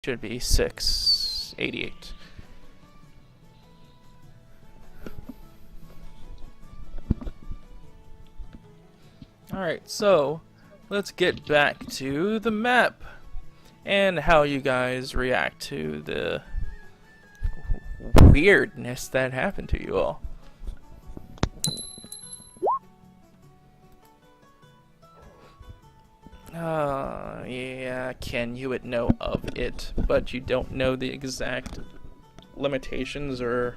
should be 688. Alright, so let's get back to the map and how you guys react to the weirdness that happened to you all. Yeah, Ken, you would know of it, but you don't know the exact limitations or...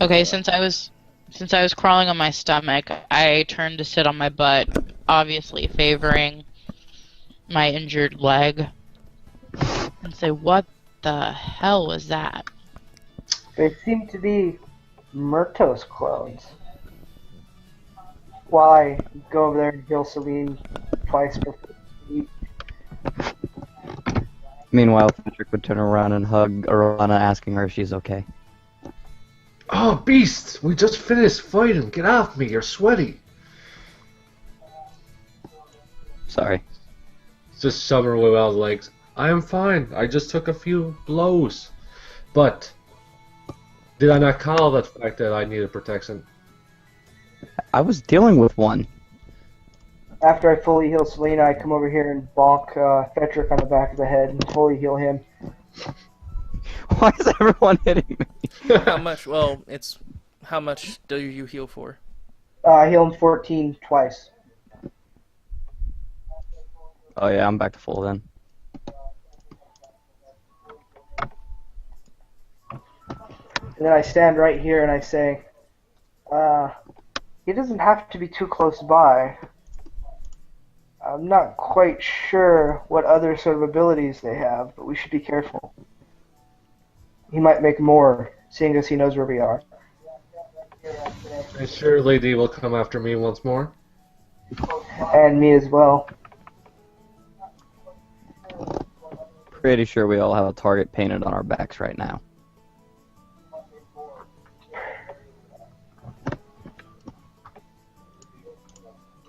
Okay, since I was crawling on my stomach, I turned to sit on my butt, obviously favoring my injured leg, and say, "What the hell was that?" They seem to be Murtos clones. While I go over there and heal Celine twice for free. Meanwhile, Patrick would turn around and hug Arana, asking her if she's okay. Oh, beast! We just finished fighting. Get off me, you're sweaty. Sorry. Just shove her with all the legs. I am fine. I just took a few blows. But, did I not call that fact that I needed protection? I was dealing with one. After I fully heal Selena, I come over here and bonk Fetrick on the back of the head and fully heal him. Why is everyone hitting me? How much? Well, it's how much do you heal for? I heal him 14 twice. Oh yeah, I'm back to full then. And then I stand right here and I say, he doesn't have to be too close by. I'm not quite sure what other sort of abilities they have, but we should be careful. He might make more, seeing as he knows where we are. And surely they will come after me once more. And me as well. Pretty sure we all have a target painted on our backs right now.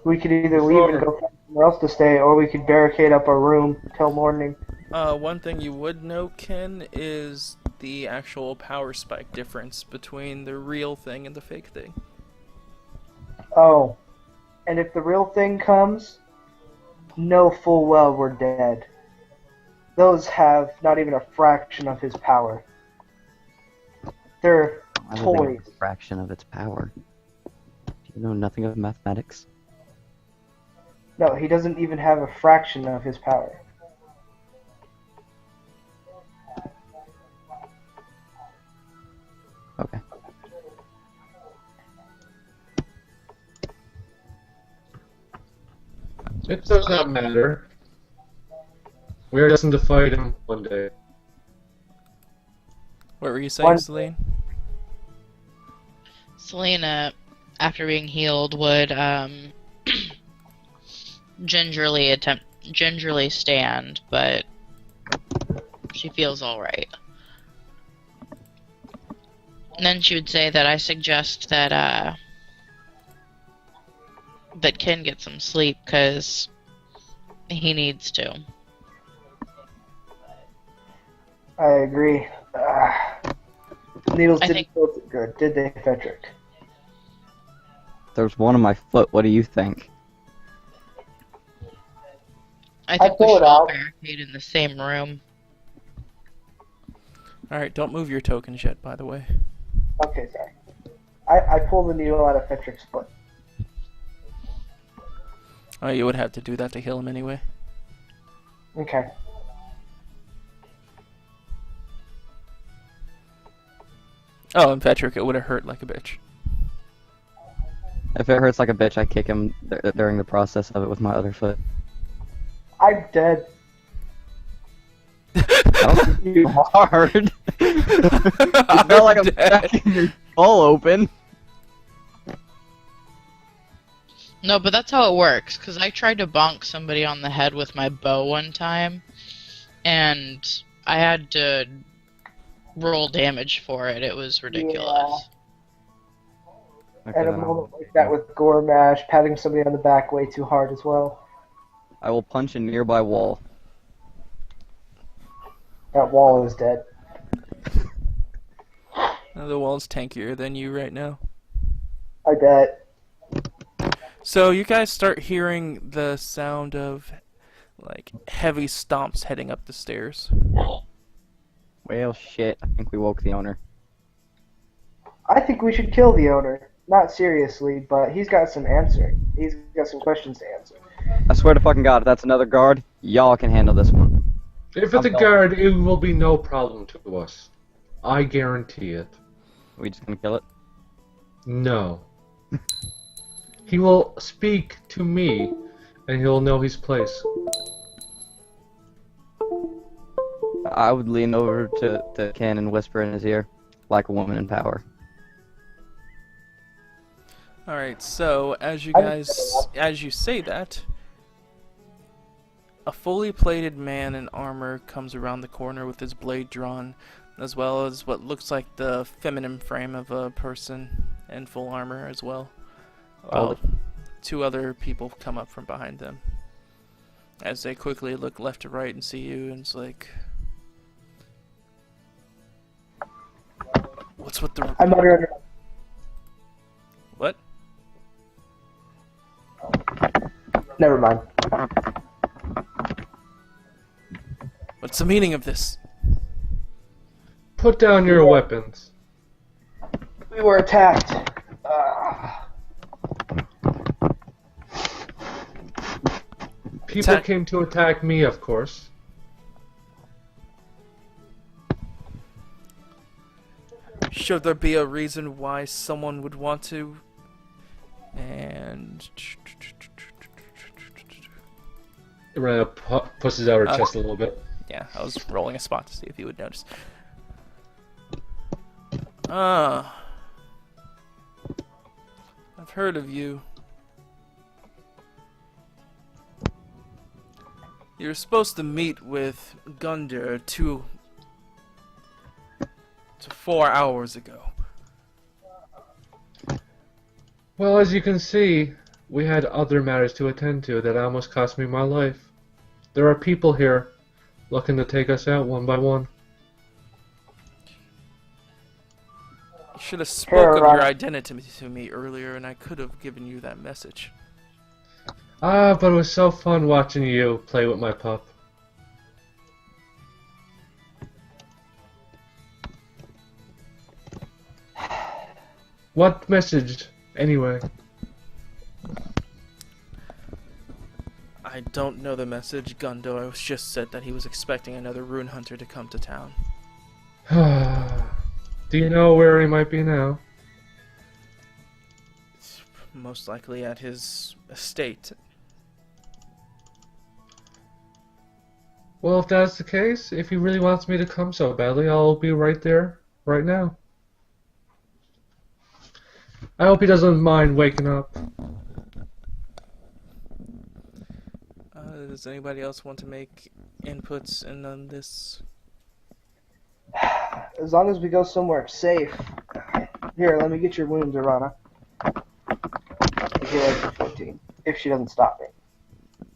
We could either leave and go find somewhere else to stay, or we could barricade up our room till morning. One thing you would know, Ken, is the actual power spike difference between the real thing and the fake thing. Oh. And if the real thing comes, know full well we're dead. Those have not even a fraction of his power. They're I don't think toys. it's a fraction of its power. Do you know nothing of mathematics? No, he doesn't even have a fraction of his power. Okay. It does not matter. We are destined to fight him one day. What were you saying, Celine? Selena, after being healed, would gingerly stand, but she feels all right. And then she would say that I suggest that that Ken get some sleep because he needs to. I agree. Needles I didn't think- feel too good, did they, Fetrick? There's one on my foot. What do you think? I think we pull should it all out. barricade in the same room. Alright, don't move your tokens yet, by the way. Okay, sorry. I pulled the needle out of Fetrick's foot. Oh, you would have to do that to heal him anyway. Okay. Oh, and Patrick, it would have hurt like a bitch. If it hurts like a bitch, I kick him during the process of it with my other foot. I'm dead. That was too hard. It's not like I'm cracking your skull open. No, but that's how it works, because I tried to bonk somebody on the head with my bow one time, and I had to roll damage for it. It was ridiculous. Okay, At a then moment like that with Gore Mash, patting somebody on the back way too hard as well. I will punch a nearby wall. That wall is dead. The wall's tankier than you right now. I bet. So you guys start hearing the sound of like heavy stomps heading up the stairs. Well, shit. I think we woke the owner. I think we should kill the owner. Not seriously, but he's got some answering. He's got some questions to answer. I swear to fucking God, if that's another guard, y'all can handle this one. If it's a guard, it will be no problem to us. I guarantee it. Are we just gonna kill it? No. He will speak to me, and he'll know his place. I would lean over to Ken and whisper in his ear, like a woman in power. Alright, so as you say that, a fully plated man in armor comes around the corner with his blade drawn, as well as what looks like the feminine frame of a person in full armor as well. While two other people come up from behind them. As they quickly look left to right and see you, and it's like, what's with the... I mutter. What? Never mind. What's the meaning of this? Put down your weapons. We were attacked. People came to attack me, of course. Should there be a reason why someone would want to? And... Irena pushes out her chest a little bit. Yeah, I was rolling a spot to see if you would notice. I've heard of you. You're supposed to meet with Gunder 2 to 4 hours ago. Well, as you can see, we had other matters to attend to that almost cost me my life. There are people here looking to take us out one by one. You should have spoke of your identity to me earlier, and I could have given you that message. Ah, but it was so fun watching you play with my pup. What message, anyway? I don't know the message, Gundo. I just said that he was expecting another rune hunter to come to town. Do you know where he might be now? Most likely at his estate. Well, if that's the case, if he really wants me to come so badly, I'll be right there, right now. I hope he doesn't mind waking up. Does anybody else want to make inputs in on this? As long as we go somewhere safe. Here, let me get your wounds, Irana. Heal her for 14, if she doesn't stop me.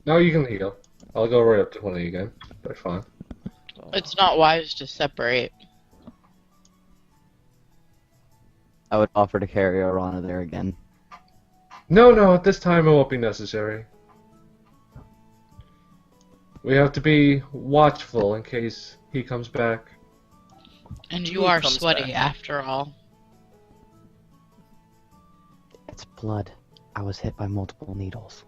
No, you can heal. I'll go right up to 20 again. That's fine. It's not wise to separate. I would offer to carry Orana there again. No, at this time it won't be necessary. We have to be watchful in case he comes back. And you Who are comes sweaty back? after all. It's blood. I was hit by multiple needles.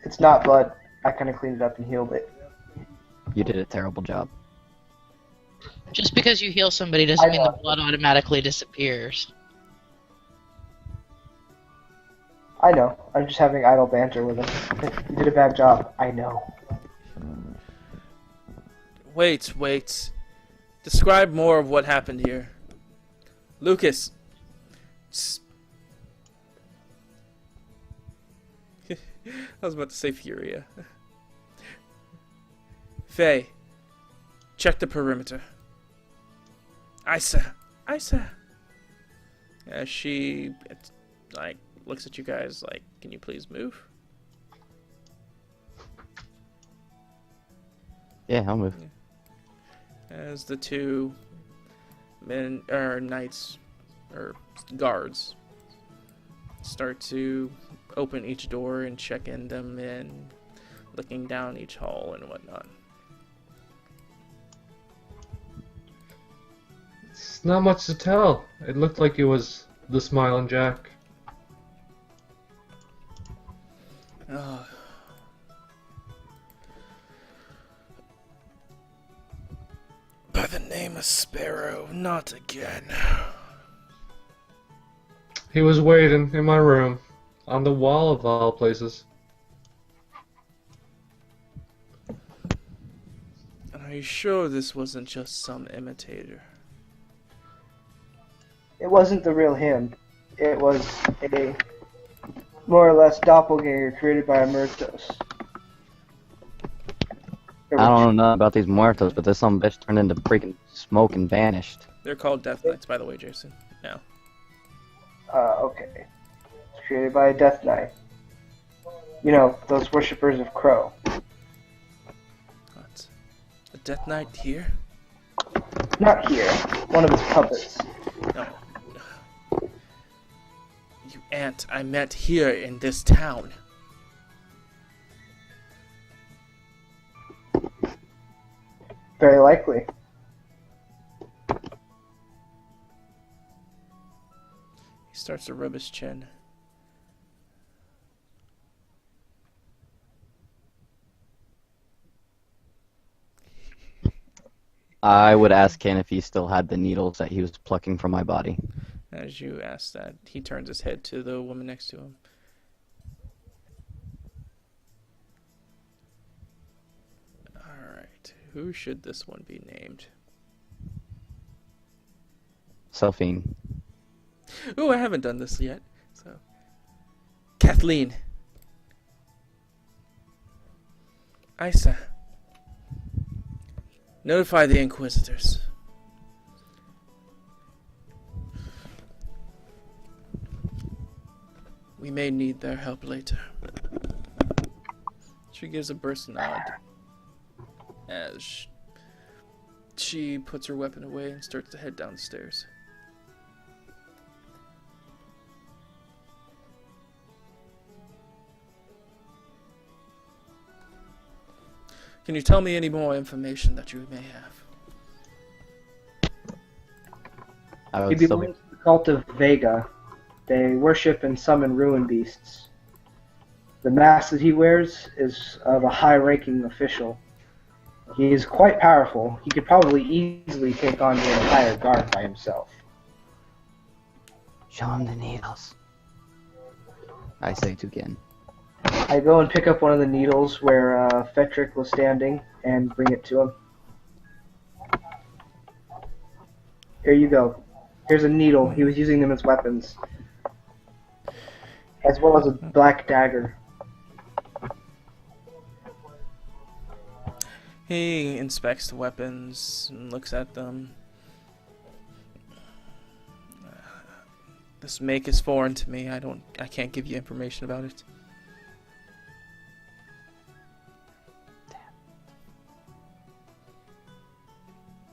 It's not blood. I kind of cleaned it up and healed it. You did a terrible job. Just because you heal somebody doesn't I mean the know. blood automatically disappears. I know. I'm just having idle banter with him. You did a bad job. I know. Wait. Describe more of what happened here. Lucas. I was about to say Furia. Faye, check the perimeter. Isa. She looks at you guys like, can you please move? Yeah, I'll move. As the two men or knights or guards start to open each door and check in them and looking down each hall and whatnot. It's not much to tell. It looked like it was the Smiling Jack. Ugh. By the name of Sparrow, not again. He was waiting in my room, on the wall of all places. Are you sure this wasn't just some imitator? It wasn't the real him. It was a more or less doppelganger created by a Muertos. I don't know nothing about these muertos, but this some bitch turned into freaking smoke and vanished. They're called Death Knights, by the way, Jason. Now. Okay. It's created by a Death Knight. You know, those worshippers of Crow. What? A Death Knight here? Not here. One of his puppets. No. You ant I met here in this town. Very likely. He starts to rub his chin. I would ask Ken if he still had the needles that he was plucking from my body. As you ask that, he turns his head to the woman next to him. Alright, who should this one be named? Selphine. Ooh, I haven't done this yet. So, Kathleen. Isa. Notify the Inquisitors. We may need their help later. She gives a burst nod as she puts her weapon away and starts to head down the stairs. Can you tell me any more information that you may have? I He would still belongs to the cult of Vega. They worship and summon ruin beasts. The mask that he wears is of a high-ranking official. He is quite powerful. He could probably easily take on the entire guard by himself. show him the needles. I say to Ken. I go and pick up one of the needles where Fetrick was standing and bring it to him. Here you go. Here's a needle. He was using them as weapons. As well as a black dagger. He inspects the weapons and looks at them. This make is foreign to me. I can't give you information about it.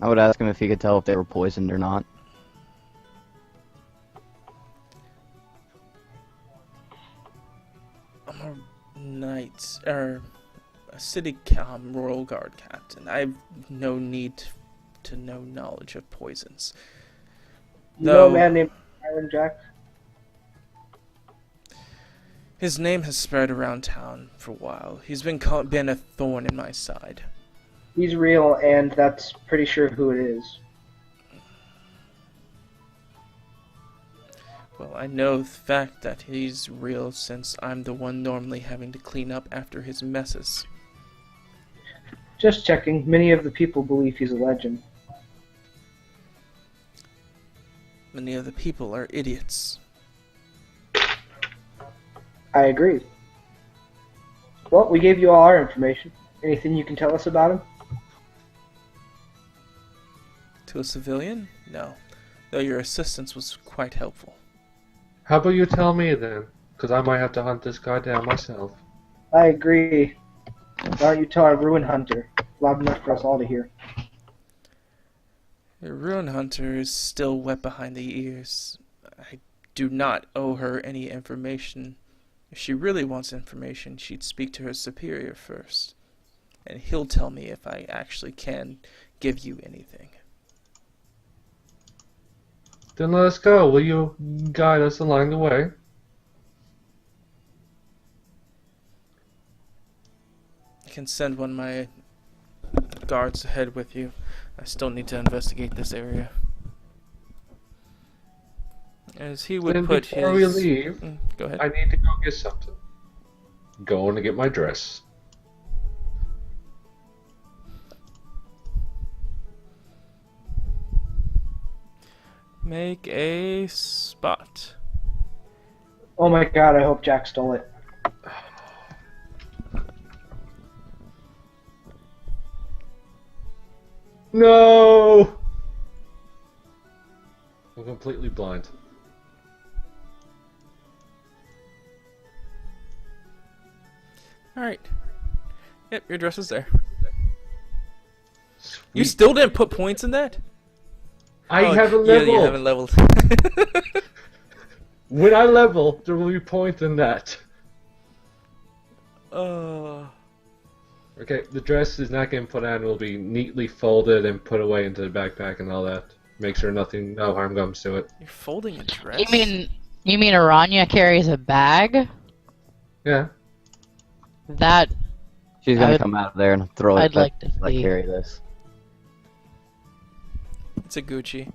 I would ask him if he could tell if they were poisoned or not. I'm a knight, or a city royal guard captain. I have no need to know knowledge of poisons. You know a man named Iron Jack? His name has spread around town for a while. He's been a thorn in my side. He's real, and that's pretty sure who it is. Well, I know the fact that he's real since I'm the one normally having to clean up after his messes. Just checking. Many of the people believe he's a legend. Many of the people are idiots. I agree. Well, we gave you all our information. Anything you can tell us about him? To a civilian? No. Though your assistance was quite helpful. How about you tell me then? Because I might have to hunt this guy down myself. I agree. Why don't you tell our ruin hunter? loud enough for us all to hear. The Ruin Hunter is still wet behind the ears. I do not owe her any information. If she really wants information, she'd speak to her superior first. And he'll tell me if I actually can give you anything. Then let us go. Will you guide us along the way? I can send one of my guards ahead with you. I still need to investigate this area. As he would Then put before his... we leave, Go ahead. I need to go get something. Going to get my dress. Make a spot. Oh my god, I hope Jack stole it. No! I'm completely blind. Alright. Yep, your dress is there. Sweet. You still didn't put points in that? I haven't Yeah, leveled. you haven't leveled. When I level, there will be points in that. Oh. Okay, the dress is not getting put on. It will be neatly folded and put away into the backpack and all that. Make sure no harm comes to it. You're folding a dress? You mean Aranya carries a bag? Yeah. That She's gonna come out of there and throw it I'd back like to like see. carry this. It's a Gucci.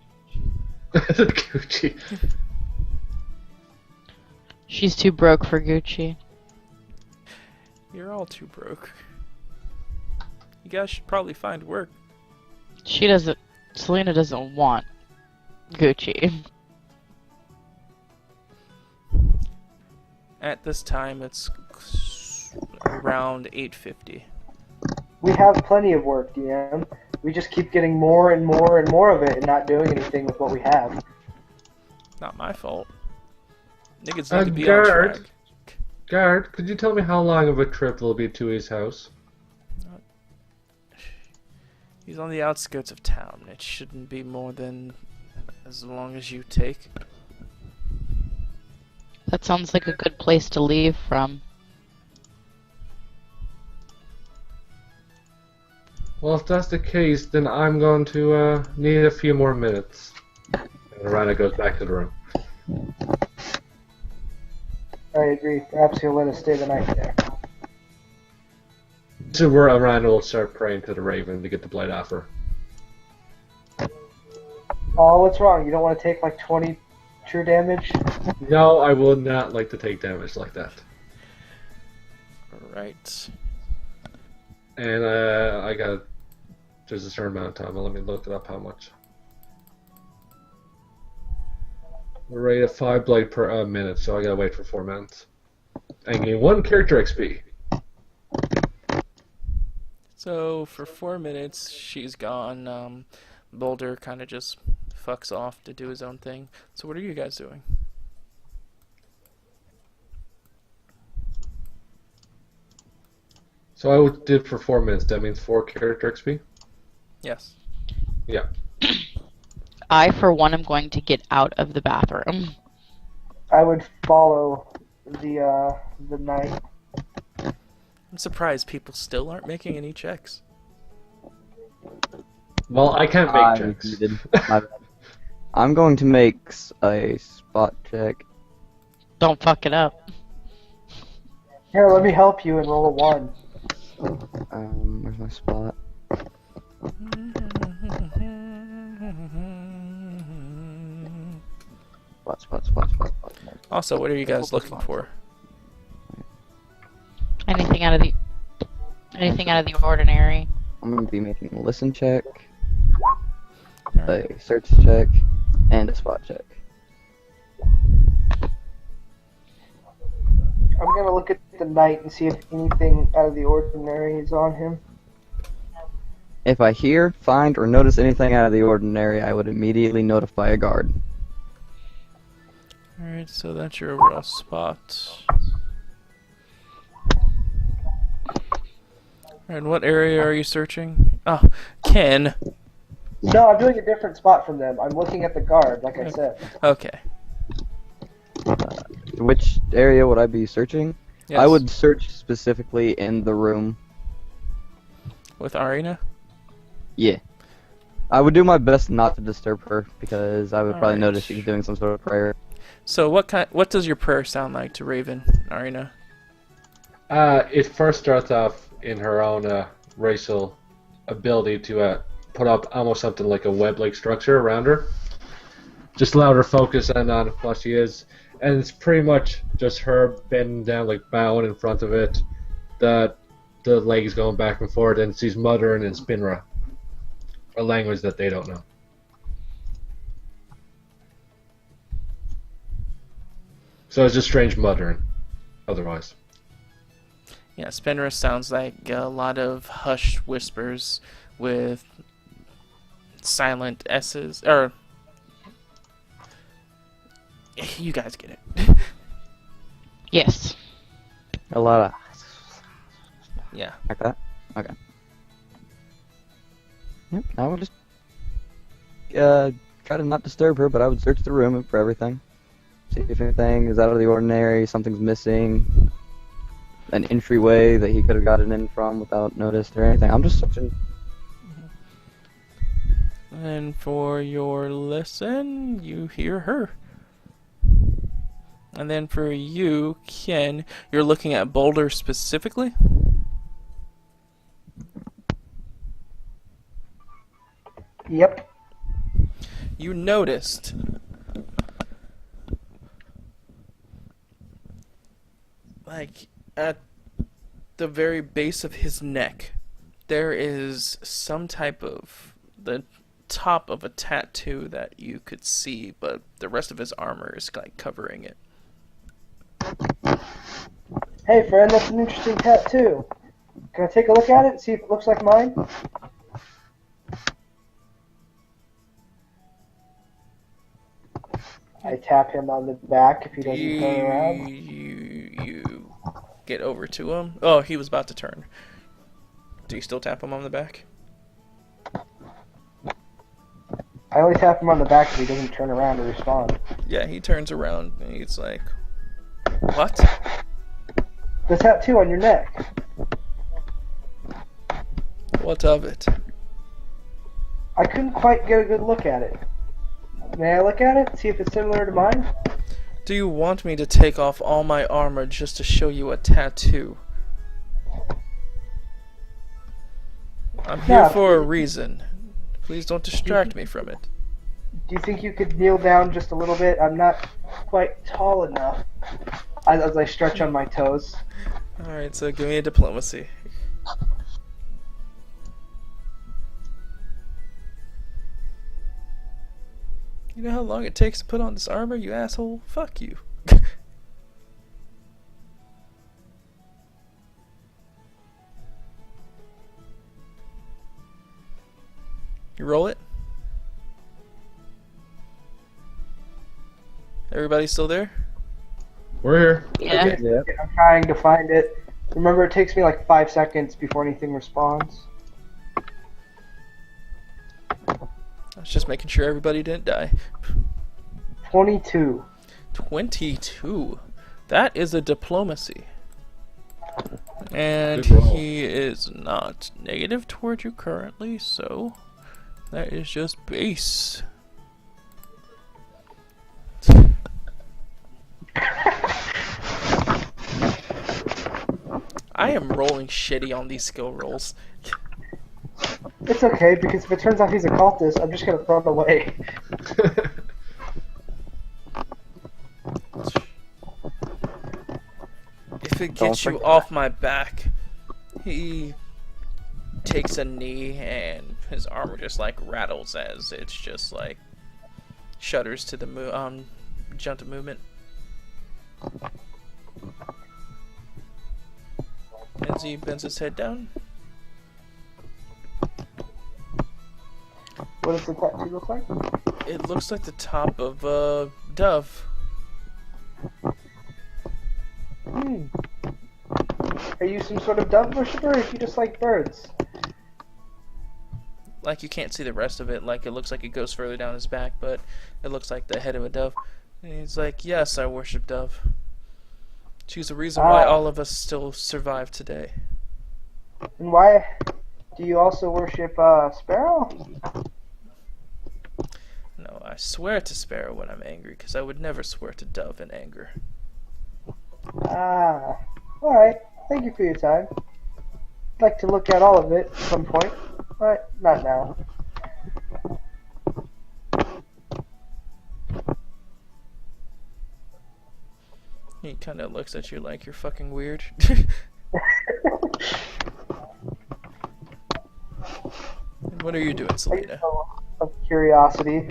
Gucci. She's too broke for Gucci. You're all too broke. You guys should probably find work. Selena doesn't want Gucci. At this time, it's around 8:50. We have plenty of work, DM. We just keep getting more and more and more of it and not doing anything with what we have. Not my fault. Niggas need to be on guard. track. Guard, could you tell me how long of a trip will be to his house? He's on the outskirts of town. It shouldn't be more than as long as you take. That sounds like a good place to leave from. Well, if that's the case, then I'm going to need a few more minutes. And Rana goes back to the room. I agree. Perhaps he'll let us stay the night there. This is where Rana will start praying to the Raven to get the blight off her. Oh, what's wrong? You don't want to take like 20 true damage? No, I will not like to take damage like that. Alright. And I got there's a certain amount of time. Let me look it up how much. We're rated at 5 blight per minute, so I gotta wait for 4 minutes. And gain 1 character XP. So, for 4 minutes, she's gone. Boulder kind of just fucks off to do his own thing. So what are you guys doing? So I did for 4 minutes. That means 4 character XP? Yes. Yeah. I, for one, am going to get out of the bathroom. I would follow the knight. I'm surprised people still aren't making any checks. Well, I can't make checks. My bad. I'm going to make a spot check. Don't fuck it up. Here, let me help you and roll a 1. Where's my spot? Spot. Also, what are you guys looking for? Anything out of the ordinary. I'm going to be making a listen check, Alright. a search check, and a spot check. I'm gonna look at the knight and see if anything out of the ordinary is on him. If I hear, find, or notice anything out of the ordinary, I would immediately notify a guard. Alright, so that's your overall spot. And what area are you searching? Oh, Ken. No, I'm doing a different spot from them. I'm looking at the guard, like I said. Okay. Which area would I be searching? Yes. I would search specifically in the room. With Arena? Yeah. I would do my best not to disturb her because I would probably Alright. notice she's doing some sort of prayer. So what does your prayer sound like to Raven, Arena? It first starts off in her own racial ability to put up almost something like a web-like structure around her. Just allow her to focus in on what she is. And it's pretty much just her bending down, like bowing in front of it. The legs going back and forth, and she's muttering in Spinra, a language that they don't know. So it's just strange muttering, otherwise. Yeah, Spinra sounds like a lot of hushed whispers with silent S's, or you guys get it. Yes. A lot of Yeah. like that. Okay. Yep. I would just try to not disturb her, but I would search the room for everything. See if anything is out of the ordinary, something's missing, an entryway that he could have gotten in from without notice or anything. I'm just searching. And for your listen, you hear her. And then for you, Ken, you're looking at Boulder specifically? Yep. You noticed like at the very base of his neck there is some type of the top of a tattoo that you could see, but the rest of his armor is like covering it. Hey, friend, that's an interesting tattoo. Can I take a look at it and see if it looks like mine? I tap him on the back if he doesn't turn around. You get over to him. Oh, he was about to turn. Do you still tap him on the back? I only tap him on the back if he doesn't turn around to respond. Yeah, he turns around and he's like, "What?" The tattoo on your neck. What of it? I couldn't quite get a good look at it. May I look at it? See if it's similar to mine? Do you want me to take off all my armor just to show you a tattoo? I'm here Yeah. for a reason. Please don't distract me from it. Do you think you could kneel down just a little bit? I'm not quite tall enough. As I stretch on my toes. Alright, so give me a diplomacy. You know how long it takes to put on this armor, you asshole? Fuck you. You roll it? Everybody still there? We're here. Yeah. Okay, Yep. I'm trying to find it. Remember, it takes me like 5 seconds before anything responds. I was just making sure everybody didn't die. 22. 22. That is a diplomacy. And Good roll. he is not negative toward you currently, so that is just base. I am rolling shitty on these skill rolls. It's okay, because if it turns out he's a cultist, I'm just gonna throw it away. If it Don't gets you forget. off my back, he takes a knee and his armor just like rattles as it's just like shudders to the jump to movement. As he bends his head down, What does the tattoo look like? it looks like the top of a dove. Are you some sort of dove worshiper, or do you just like birds? Like, you can't see the rest of it. Like, it looks like it goes further down his back, but it looks like the head of a dove. And he's like, yes, I worship dove. She's the reason why all of us still survive today. And why do you also worship Sparrow? No, I swear to Sparrow when I'm angry, because I would never swear to dove in anger. Alright. Thank you for your time. I'd like to look at all of it at some point, but not now. He kind of looks at you like you're fucking weird. And what are you doing, Selena? Of curiosity.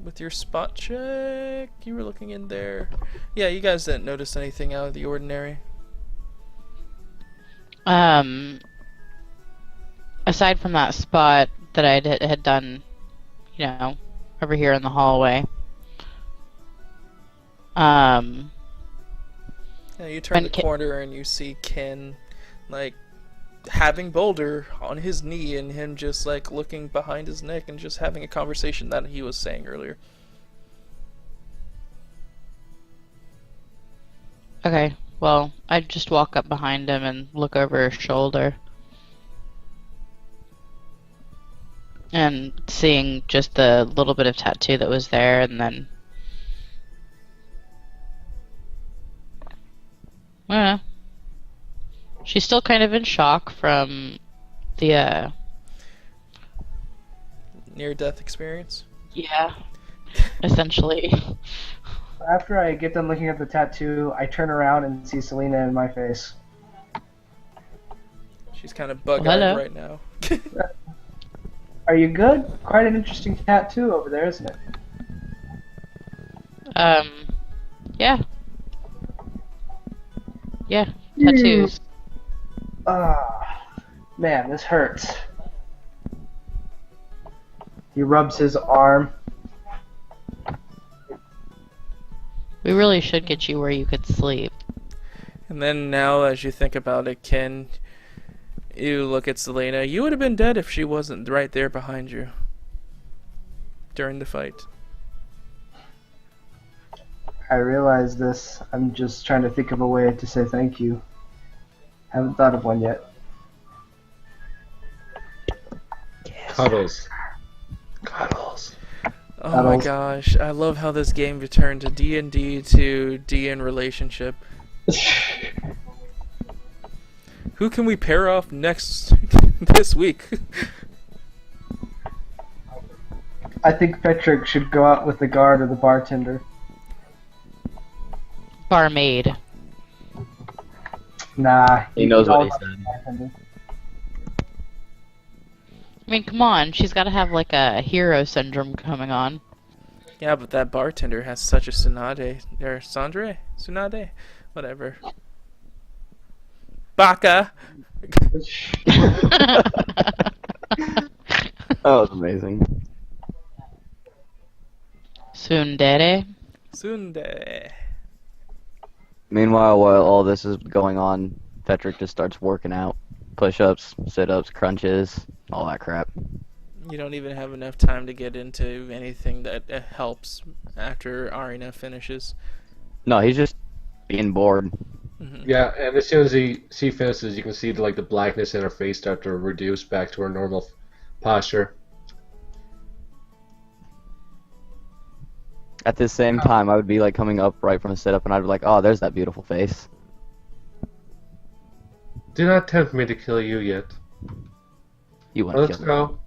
With your spot check, you were looking in there. Yeah, you guys didn't notice anything out of the ordinary. Aside from that spot that I had done, you know, over here in the hallway. Yeah, you turn the corner and you see Ken, like, having Boulder on his knee and him just, like, looking behind his neck and just having a conversation that he was saying earlier. Okay, well, I'd just walk up behind him and look over his shoulder. And seeing just the little bit of tattoo that was there, and then... I don't know. She's still kind of in shock from the, Near-death experience? Yeah, essentially. After I get done looking at the tattoo, I turn around and see Selena in my face. She's kind of bug-eyed hello. right now. Are you good? Quite an interesting tattoo over there, isn't it? Yeah. Yeah, tattoos. Man, this hurts. He rubs his arm. We really should get you where you could sleep. And then now, as you think about it, Ken, you look at Selena. You would have been dead if she wasn't right there behind you during the fight. I realize this. I'm just trying to think of a way to say thank you. Haven't thought of one yet. Cuddles. Cuddles. Oh my gosh, I love how this game returned to D&D to D in relationship. Who can we pair off next this week? I think Patrick should go out with the guard or the bartender. Barmaid. Nah. He knows what he said. Bartender. I mean, come on, she's got to have like a hero syndrome coming on. Yeah, but that bartender has such a Tsunade, or Sandre? Tsunade? Whatever. Baka! That was amazing. Tsundere. Sunde. Meanwhile, while all this is going on, Petrick just starts working out. Push-ups, sit-ups, crunches, all that crap. You don't even have enough time to get into anything that helps after Arina finishes. No, he's just being bored. Mm-hmm. Yeah, and as soon as she finishes, you can see the blackness in her face start to reduce back to her normal posture. At the same time, I would be coming up right from a sit-up, and I'd be like, "Oh, there's that beautiful face." Do not tempt me to kill you yet. You want to Let's kill me. go.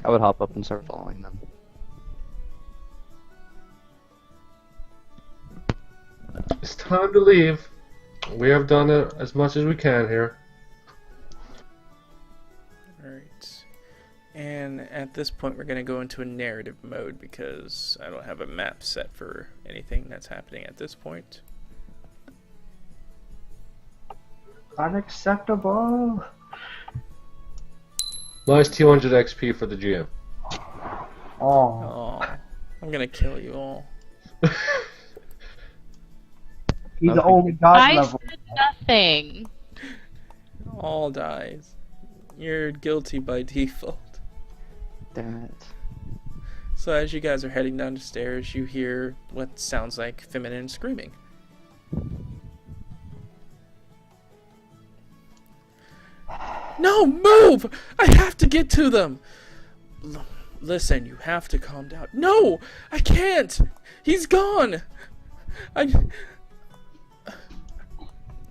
I would hop up and start following them. It's time to leave. We have done it as much as we can here. Alright. And at this point, we're going to go into a narrative mode because I don't have a map set for anything that's happening at this point. Unacceptable. Minus 200 XP for the GM. Oh. Oh, I'm gonna kill you all. He's Okay. only god I level. said nothing. All dies. You're guilty by default. Damn it. So as you guys are heading down the stairs, you hear what sounds like feminine screaming. No, move! I have to get to them! Listen, you have to calm down. No! I can't! He's gone!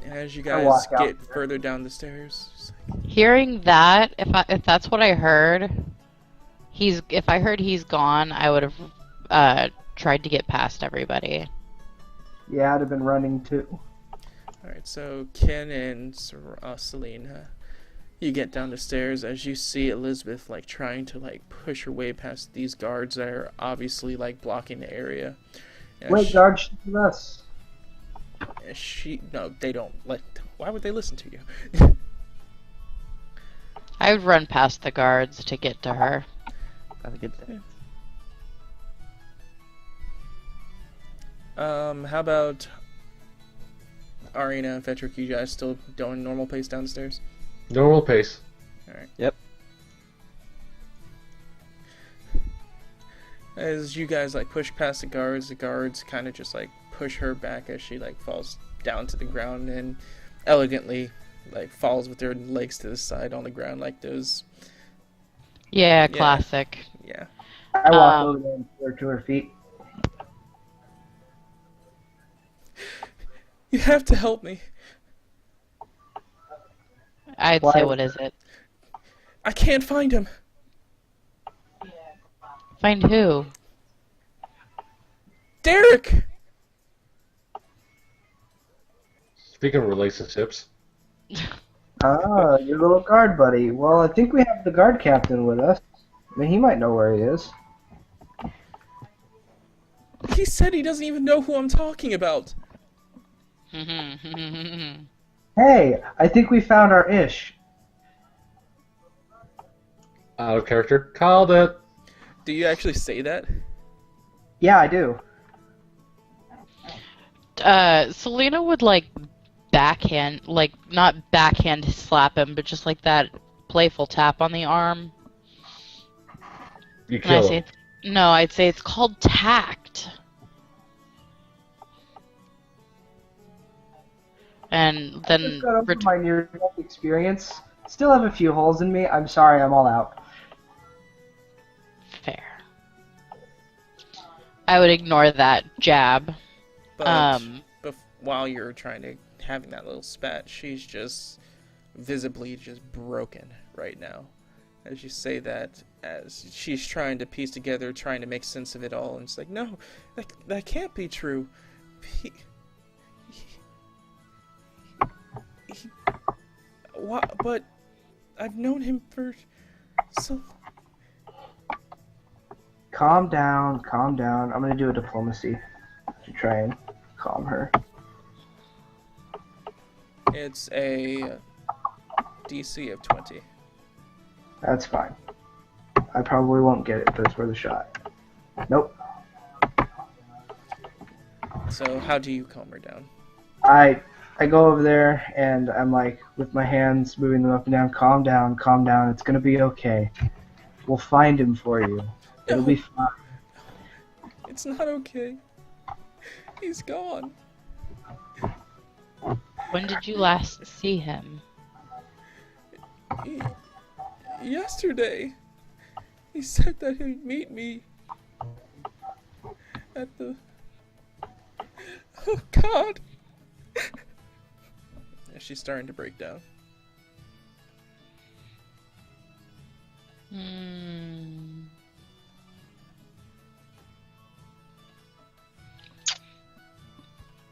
As you guys walk out get further down the stairs, it's like, Hearing that, if that's what I heard, if I heard he's gone, I would have tried to get past everybody. Yeah, I'd have been running too. alright, so Ken and Celine, you get down the stairs as you see Elizabeth like trying to like push her way past these guards that are obviously like blocking the area. And Wait, guard, shoot us. No, they don't let. Why would they listen to you? I would run past the guards to get to her. Gotta get there. How about Arena and Fetrick? You guys still doing normal pace down the stairs? Normal pace. Alright. Yep. As you guys like push past the guards kind of just like push her back as she like falls down to the ground and elegantly like falls with her legs to the side on the ground like those. Yeah, classic. Yeah. I walk over there and put her to her feet. You have to help me. I'd Why? say, what is it? I can't find him. Find who? Derek! Speaking of relationships, Ah, your little guard buddy. Well, I think we have the guard captain with us. I mean, he might know where he is. He said he doesn't even know who I'm talking about. Hey, I think we found our ish. out of character. Called it. Do you actually say that? Yeah, I do. Selena would like backhand, like not backhand slap him, but just like that playful tap on the arm. You And I kill say, him. no, I'd say it's called tact. And Just then got over my near-death experience. Still have a few holes in me. I'm sorry, I'm all out. fair. I would ignore that jab. But while you're trying to having that little spat, she's just visibly just broken right now. As you say that, as she's trying to piece together, trying to make sense of it all, and it's like, no, that can't be true. What? But I've known him for so. Calm down, calm down. I'm gonna do a diplomacy to try and calm her. It's a DC of 20. That's fine. I probably won't get it, but it's worth a shot. Nope. So how do you calm her down? I go over there and I'm like, with my hands moving them up and down, calm down, it's gonna be okay. We'll find him for you. It'll be fine. It's not okay. He's gone. When did you last see him? Yesterday, he said that he'd meet me at the. Oh God! She's starting to break down.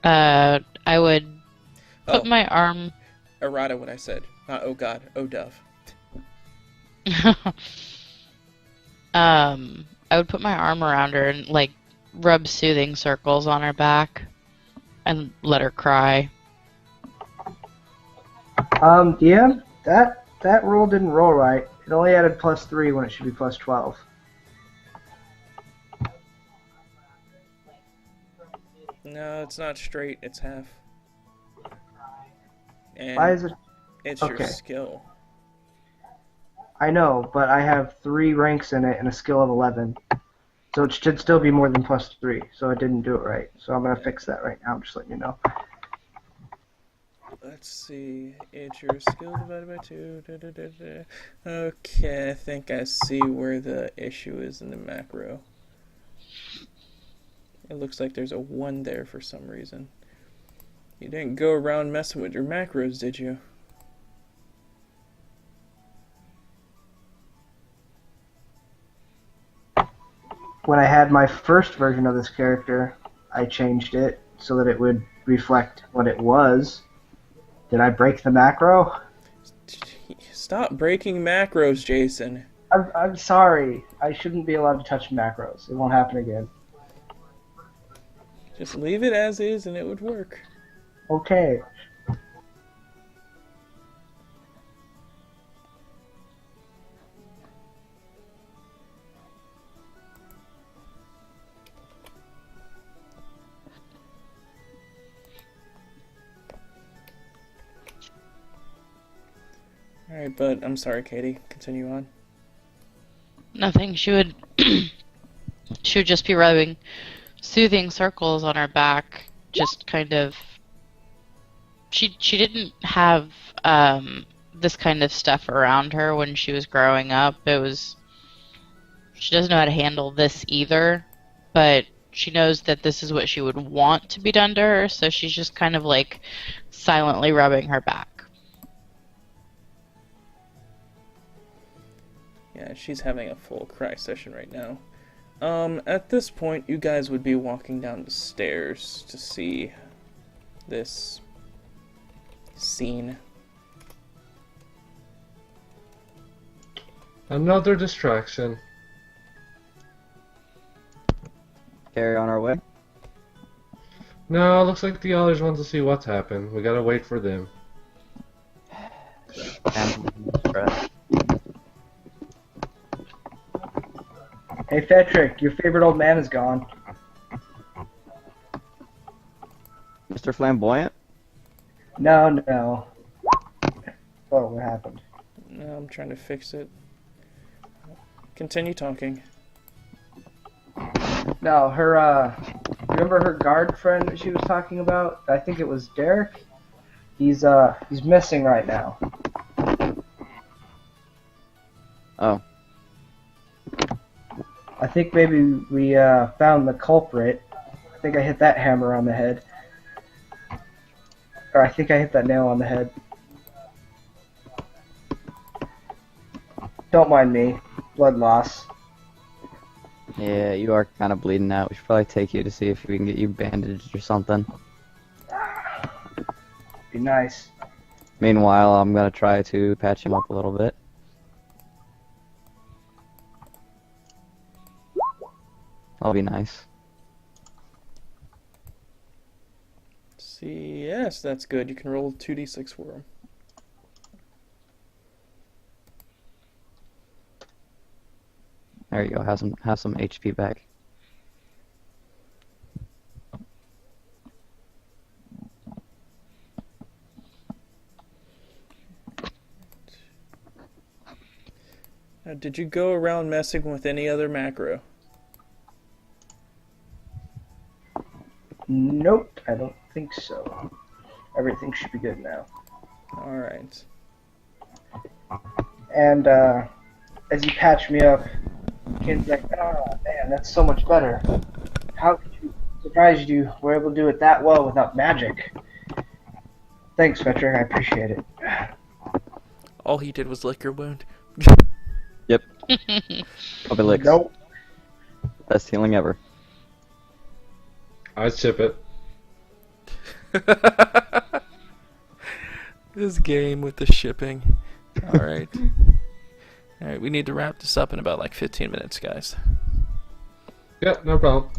I would put Oh. my arm. Errata what I said. Not oh God, oh dove. I would put my arm around her and like rub soothing circles on her back and let her cry. DM, that roll didn't roll right. It It only added +3 when it should be +12. No, it's not straight. It's half. And Why is it? it's your okay. skill. I know, but I have 3 ranks in it and a skill of 11. So it should still be more than +3. So I didn't do it right. So I'm going to fix that right now. I'm just letting you know. Let's see. It's your skill divided by 2. Da, da, da, da. Okay, I think I see where the issue is in the macro. It looks like there's a 1 there for some reason. You didn't go around messing with your macros, did you? When I had my first version of this character, I changed it so that it would reflect what it was. Did I break the macro? Stop breaking macros, Jason. I'm sorry. I shouldn't be allowed to touch macros. It won't happen again. Just leave it as is and it would work. Okay. Alright, but I'm sorry, Katie. Continue on. Nothing. She would just be rubbing soothing circles on her back, just kind of. She didn't have this kind of stuff around her when she was growing up. She doesn't know how to handle this either, but she knows that this is what she would want to be done to her, so she's just kind of like silently rubbing her back. Yeah, she's having a full cry session right now. At this point, you guys would be walking down the stairs to see this scene. Another distraction. Carry on our way. No, looks like the others want to see what's happened. We gotta wait for them. Hey, Fetrick, your favorite old man is gone. Mr. Flamboyant? No. Oh, what happened? No, I'm trying to fix it. Continue talking. No, her, remember her guard friend that she was talking about? I think it was Derek? He's missing right now. Oh. I think maybe we, found the culprit. I think I hit that hammer on the head. Or I think I hit that nail on the head. Don't mind me. Blood loss. Yeah, you are kind of bleeding out. We should probably take you to see if we can get you bandaged or something. Be nice. Meanwhile, I'm gonna try to patch him up a little bit. That'll be nice. See, yes, that's good. You can roll 2d6 for him. There you go. Have some HP back. Now, did you go around messing with any other macro? Nope, I don't think so. Everything should be good now. Alright. And, as you patch me up, kid's like, oh man, that's so much better. How could you, surprised you were able to do it that well without magic. Thanks, Fetrick, I appreciate it. All he did was lick your wound. Yep. Puppy licks. Nope. Best healing ever. I'd ship it. This game with the shipping. Alright. Alright, we need to wrap this up in about like 15 minutes, guys. Yeah, no problem.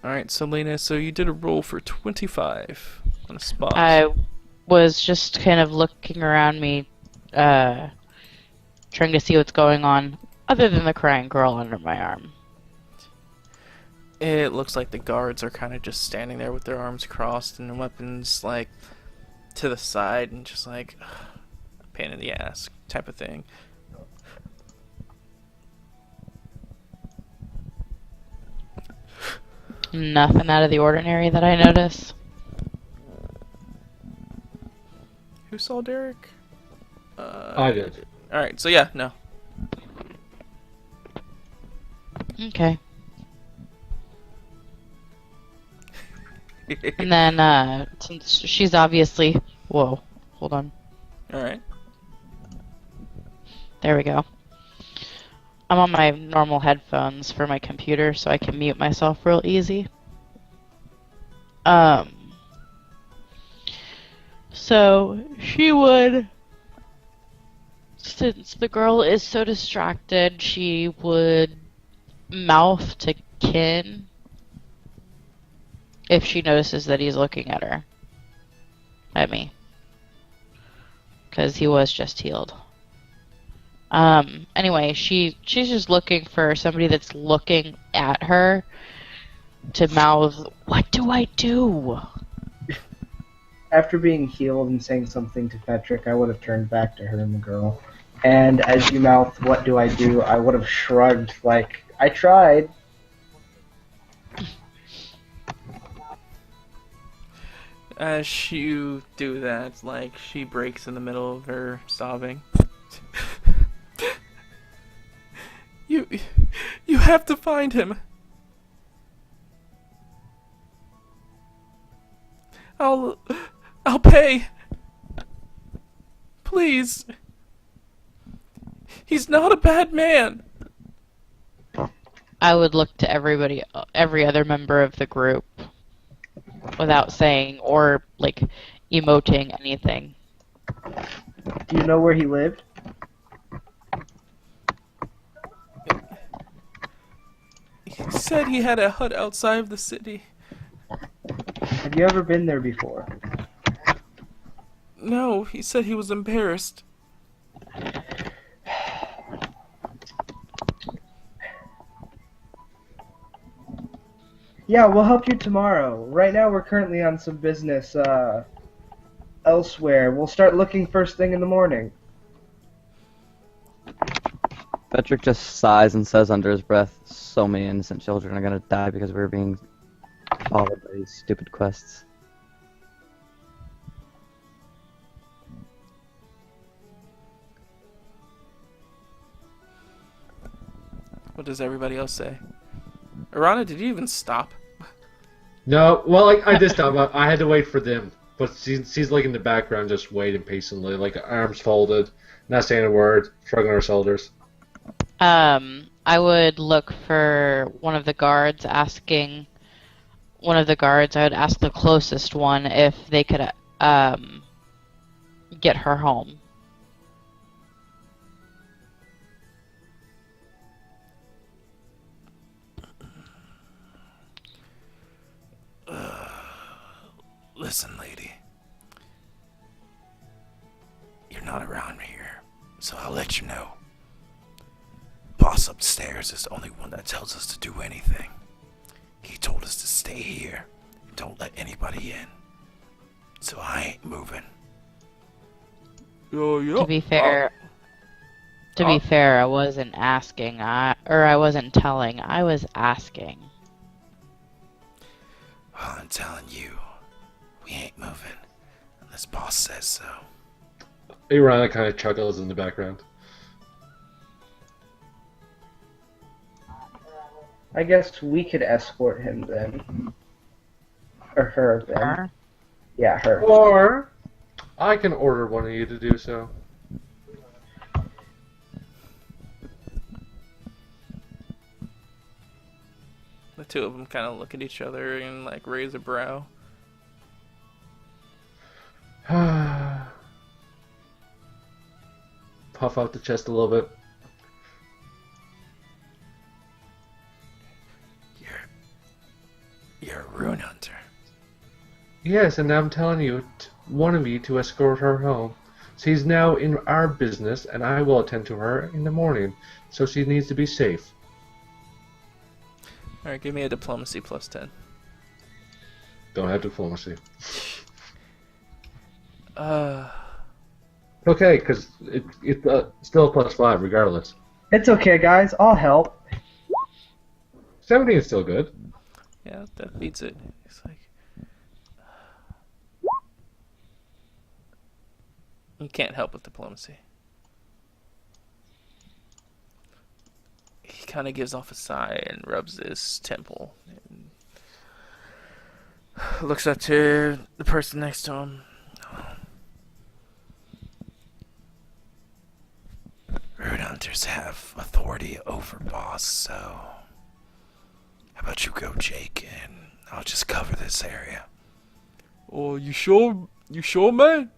Alright, Selena, so you did a roll for 25 on a spot. I was just kind of looking around me, trying to see what's going on, other than the crying girl under my arm. It looks like the guards are kind of just standing there with their arms crossed and weapons like to the side and just like pain in the ass type of thing. Nothing out of the ordinary that I notice. Who saw Derek? I did. Alright, so yeah, no. Okay. And then, since she's obviously... Whoa, hold on. Alright. There we go. I'm on my normal headphones for my computer, so I can mute myself real easy. So, she would... Since the girl is so distracted, she would mouth to Kin if she notices that he's looking at her. At me. Because he was just healed. Anyway, she's just looking for somebody that's looking at her to mouth, "What do I do?" After being healed and saying something to Patrick, I would have turned back to her and the girl. And as you mouthed, "What do?" I would have shrugged like, I tried. As you do that, like, she breaks in the middle of her sobbing. You have to find him. I'll pay. Please. He's not a bad man. I would look to every other member of the group without saying or, like, emoting anything. Do you know where he lived? He said he had a hut outside of the city. Have you ever been there before? No, he said he was embarrassed. Yeah, we'll help you tomorrow. Right now we're currently on some business elsewhere. We'll start looking first thing in the morning. Patrick just sighs and says under his breath, "So many innocent children are gonna die because we're being followed by these stupid quests." What does everybody else say? Arana, did you even stop? No, well, like, I did stop. I had to wait for them. But she's like in the background just waiting patiently, like arms folded, not saying a word, shrugging her shoulders. I would look for one of the guards, I would ask the closest one if they could get her home. Listen, lady. You're not around here, so I'll let you know. Boss upstairs is the only one that tells us to do anything. He told us to stay here and don't let anybody in. So I ain't moving. To be fair, I wasn't asking, I wasn't telling, I was asking. Well, I'm telling you, we ain't moving unless boss says so. Irana kind of chuckles in the background. I guess we could escort him then. Or her then. Her? Yeah, her. Or I can order one of you to do so. The two of them kind of look at each other and like raise a brow. Puff out the chest a little bit. You're a rune hunter. Yes, and I'm telling you, one of you to escort her home. She's now in our business, and I will attend to her in the morning, so she needs to be safe. Alright, give me a diplomacy plus 10. Don't have diplomacy. Uh, Okay, because it's still a +5 regardless. It's okay, guys. I'll help. 17 is still good. yeah, that beats it. It's like... You can't help with diplomacy. He kind of gives off a sigh and rubs his temple. And looks up to the person next to him. Root hunters have authority over boss, so how about you go, Jake, and I'll just cover this area. Oh, you sure? You sure, man?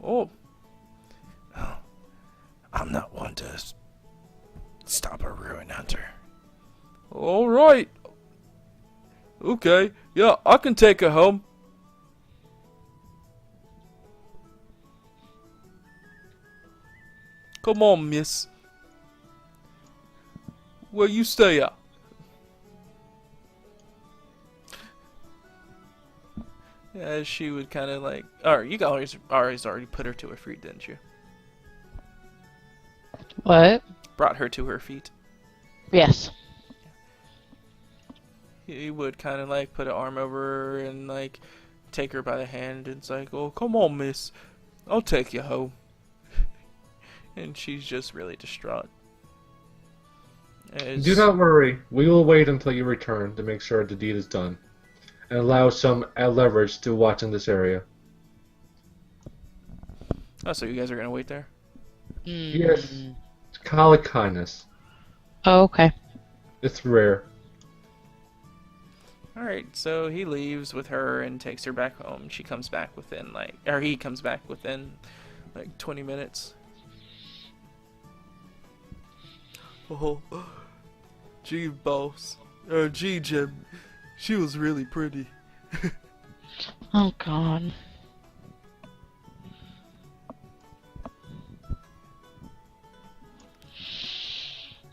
Oh. Well, I'm not one to stop a ruin hunter. All right. Okay. Yeah, I can take her home. Come on, miss. Where you stay at? Yeah, she would kind of like... Alright, you guys already put her to her feet, didn't you? What? Brought her to her feet. Yes. He would kind of like put an arm over her and like take her by the hand and it's like, oh, come on, miss. I'll take you home. And she's just really distraught. Do not worry. We will wait until you return to make sure the deed is done, and allow some leverage to watch in this area. Oh, so you guys are gonna wait there? Yes. Call it kindness. Oh, okay. It's rare. Alright, so he leaves with her and takes her back home. She comes back within he comes back within like 20 minutes. Oh, gee, boss. Gee, Jim. She was really pretty. Oh, God.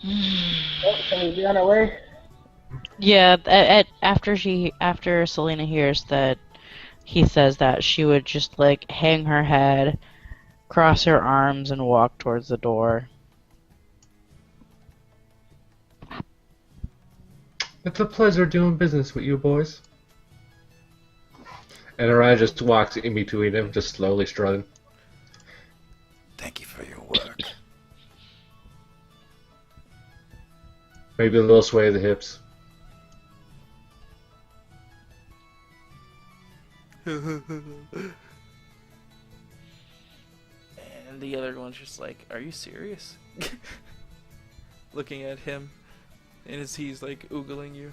Oh, can we be on our way? Yeah, after Selena hears that he says that, she would just like hang her head, cross her arms, and walk towards the door. It's a pleasure doing business with you boys. And Orion just walks in between them, just slowly strutting. Thank you for your work. Maybe a little sway of the hips. And the other one's just like, are you serious? Looking at him. And as he's like oogling you.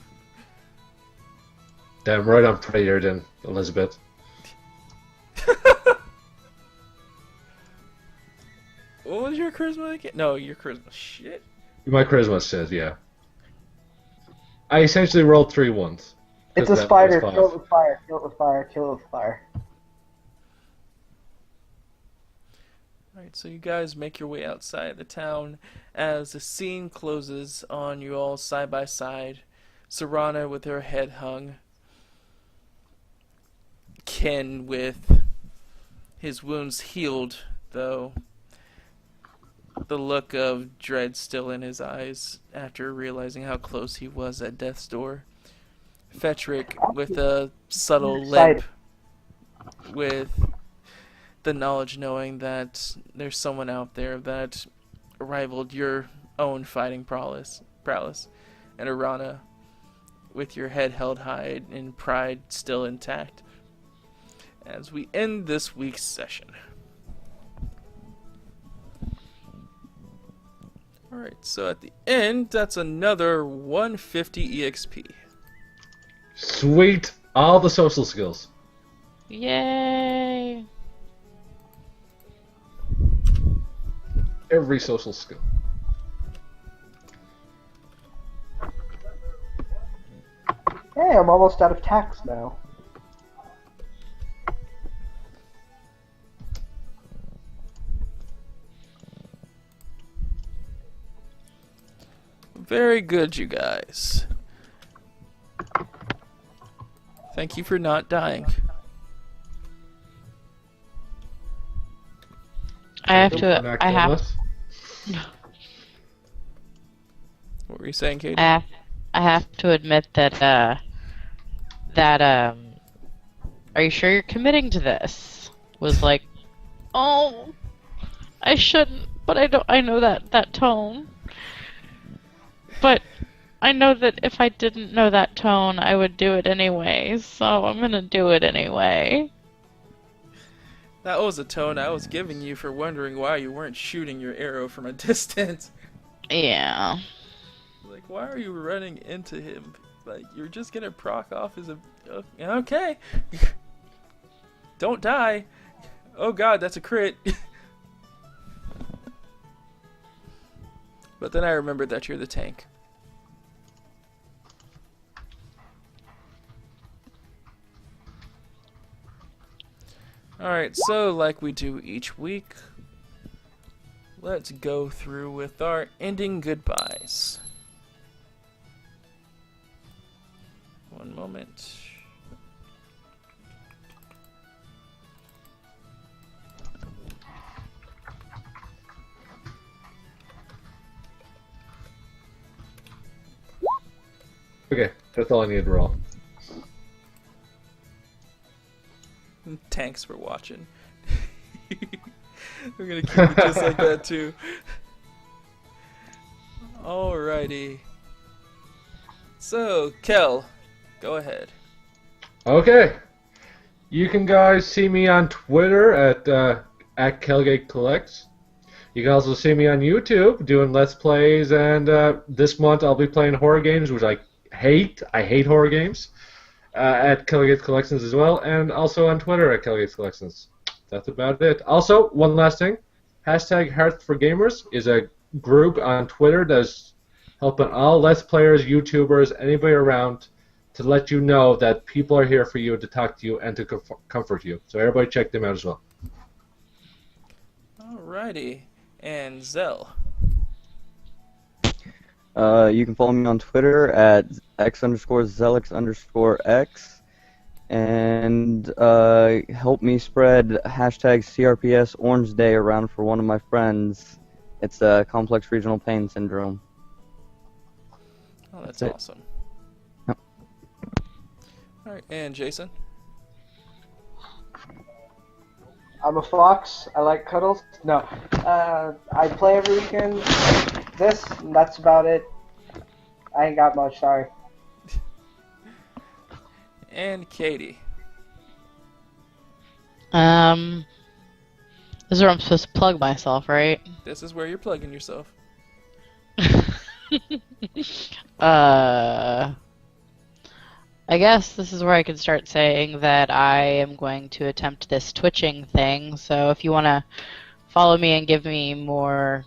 Damn right I'm prettier than Elizabeth. What was your charisma again? No, your charisma. Shit. My charisma says, yeah. I essentially rolled 3 ones. It's a spider. Kill it with fire. Kill it with fire. Kill it with fire. Alright, so you guys make your way outside the town as the scene closes on you all side by side. Serana with her head hung. Ken with his wounds healed, though. The look of dread still in his eyes after realizing how close he was at death's door. Fetrick with a subtle limp, with the knowledge knowing that there's someone out there that rivaled your own fighting prowess. And Arana with your head held high and pride still intact. As we end this week's session. Alright, so at the end, that's another 150 EXP. Sweet! All the social skills. Yay! Every social skill. Hey, I'm almost out of tax now. Very good, you guys. Thank you for not dying. I have We're to. not I have. killing us. What were you saying, Katie? I have to admit that. Are you sure you're committing to this? Was like, oh, I shouldn't, but I don't. I know that tone. But I know that if I didn't know that tone, I would do it anyway. So I'm gonna do it anyway. That was a tone I was giving you for wondering why you weren't shooting your arrow from a distance. Yeah. Like, why are you running into him? Like, you're just gonna proc off his... Okay. Don't die. Oh god, that's a crit. But then I remembered that you're the tank. Alright, so like we do each week, let's go through with our ending goodbyes. One moment. Okay, that's all I need to roll. Tanks for watching. We're gonna keep it just like that too. Alrighty. So, Kel, go ahead. Okay. You can guys see me on Twitter at Kelgate Collects. You can also see me on YouTube doing Let's Plays, and this month I'll be playing horror games, which I hate. I hate horror games. At Kelgate Collections as well, and also on Twitter at Kelgate Collections. That's about it. Also, one last thing. Hashtag Hearth for Gamers is a group on Twitter that's helping all Let's Players, YouTubers, anybody around to let you know that people are here for you, to talk to you, and to comfort you. So everybody check them out as well. Alrighty. And Zell. You can follow me on Twitter at x_Zelix_X, and help me spread hashtag CRPS Orange Day around for one of my friends. It's complex regional pain syndrome. Oh, that's That's it. awesome. Yep. Alright, and Jason. I'm a fox. I like cuddles. No. I play every weekend. And that's about it. I ain't got much, sorry. And Katie. This is where I'm supposed to plug myself, right? This is where you're plugging yourself. I guess this is where I can start saying that I am going to attempt this twitching thing. So if you want to follow me and give me more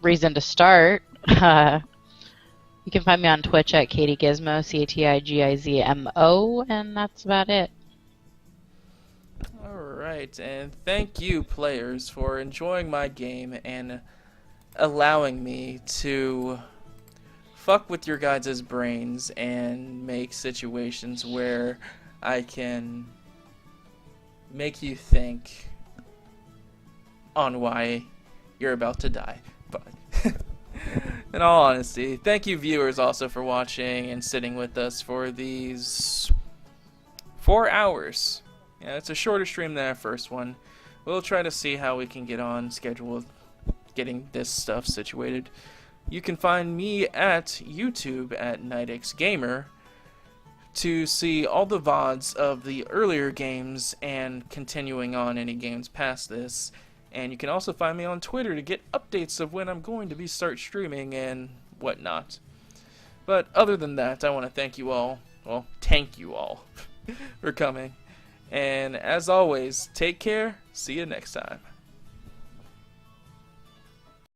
reason to start, you can find me on Twitch at Katie Gizmo, CATIGIZMO, and that's about it. Alright, and thank you, players, for enjoying my game and allowing me to fuck with your guys' brains and make situations where I can make you think on why you're about to die. But in all honesty, thank you viewers also for watching and sitting with us for these 4 hours. Yeah, it's a shorter stream than our first one. We'll try to see how we can get on schedule with getting this stuff situated. You can find me at YouTube at Nightxgamer to see all the VODs of the earlier games and continuing on any games past this. And you can also find me on Twitter to get updates of when I'm going to start streaming and whatnot. But other than that, I want to thank you all for coming. And as always, take care. See you next time.